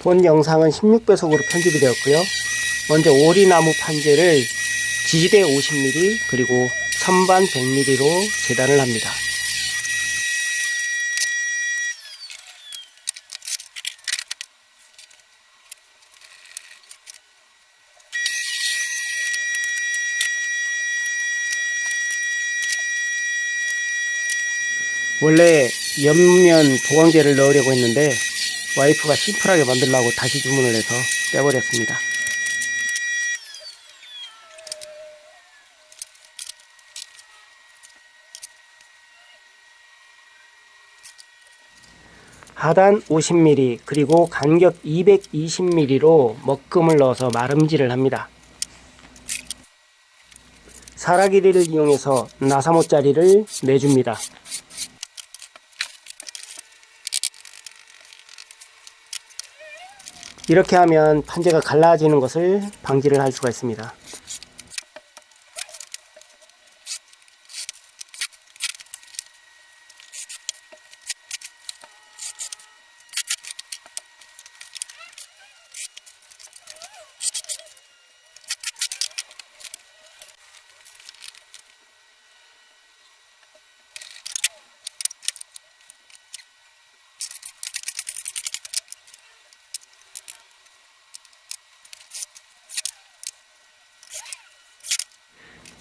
본 영상은 16배속으로 편집이 되었고요. 먼저 오리나무 판재를 지지대 50mm 그리고 선반 100mm로 재단을 합니다. 원래 옆면 보강제를 넣으려고 했는데 와이프가 심플하게 만들려고 다시 주문을 해서 빼버렸습니다. 하단 50mm 그리고 간격 220mm로 먹금을 넣어서 마름질을 합니다. 사라 길이를 이용해서 나사못자리를 내줍니다. 이렇게 하면 판재가 갈라지는 것을 방지를 할 수가 있습니다.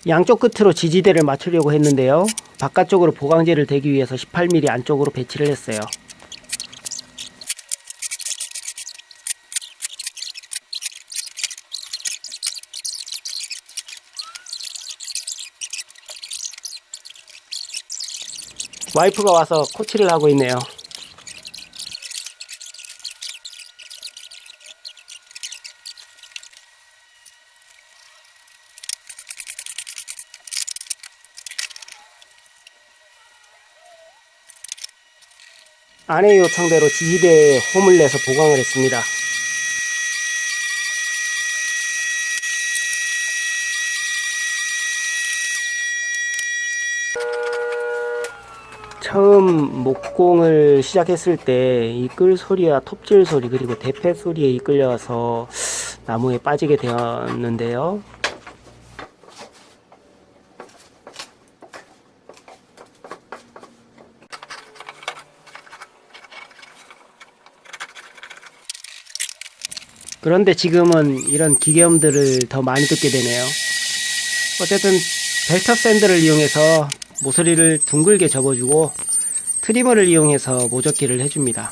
양쪽 끝으로 지지대를 맞추려고 했는데요. 바깥쪽으로 보강제를 대기 위해서 18mm 안쪽으로 배치를 했어요. 와이프가 와서 코치를 하고 있네요. 아내의 요청대로 지지대에 홈을 내서 보강을 했습니다. 처음 목공을 시작했을 때 이끌 소리와 톱질 소리 그리고 대패 소리에 이끌려서 나무에 빠지게 되었는데요. 그런데 지금은 이런 기계음들을 더 많이 듣게 되네요. 어쨌든 벨터 샌드를 이용해서 모서리를 둥글게 접어주고 트리머를 이용해서 모젓기를 해줍니다.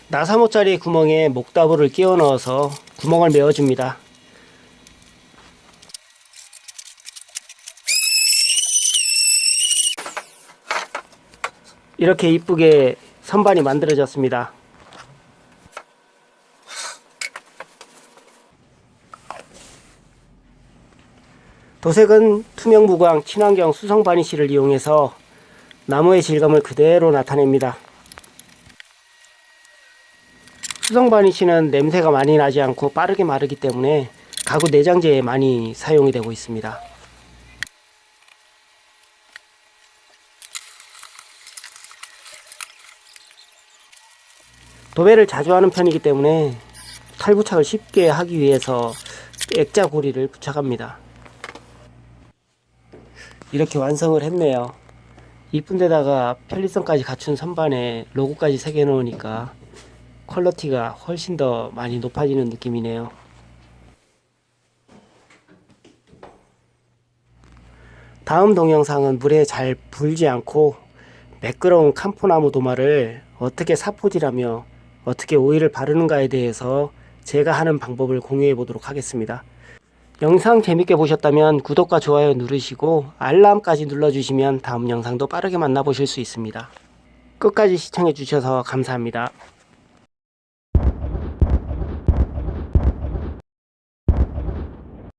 나사못자리 구멍에 목다부를 끼워 넣어서 구멍을 메워줍니다. 이렇게 이쁘게 선반이 만들어졌습니다. 도색은 투명 무광 친환경 수성 바니쉬를 이용해서 나무의 질감을 그대로 나타냅니다. 수성 바니쉬는 냄새가 많이 나지 않고 빠르게 마르기 때문에 가구 내장재에 많이 사용이 되고 있습니다. 도배를 자주 하는 편이기 때문에 탈부착을 쉽게 하기 위해서 액자 고리를 부착합니다. 이렇게 완성을 했네요. 이쁜 데다가 편리성까지 갖춘 선반에 로고까지 새겨 놓으니까 퀄리티가 훨씬 더 많이 높아지는 느낌이네요. 다음 동영상은 물에 잘 불지 않고 매끄러운 캄포나무 도마를 어떻게 사포질하며 어떻게 오일을 바르는가에 대해서 제가 하는 방법을 공유해 보도록 하겠습니다. 영상 재밌게 보셨다면 구독과 좋아요 누르시고 알람까지 눌러주시면 다음 영상도 빠르게 만나보실 수 있습니다. 끝까지 시청해 주셔서 감사합니다.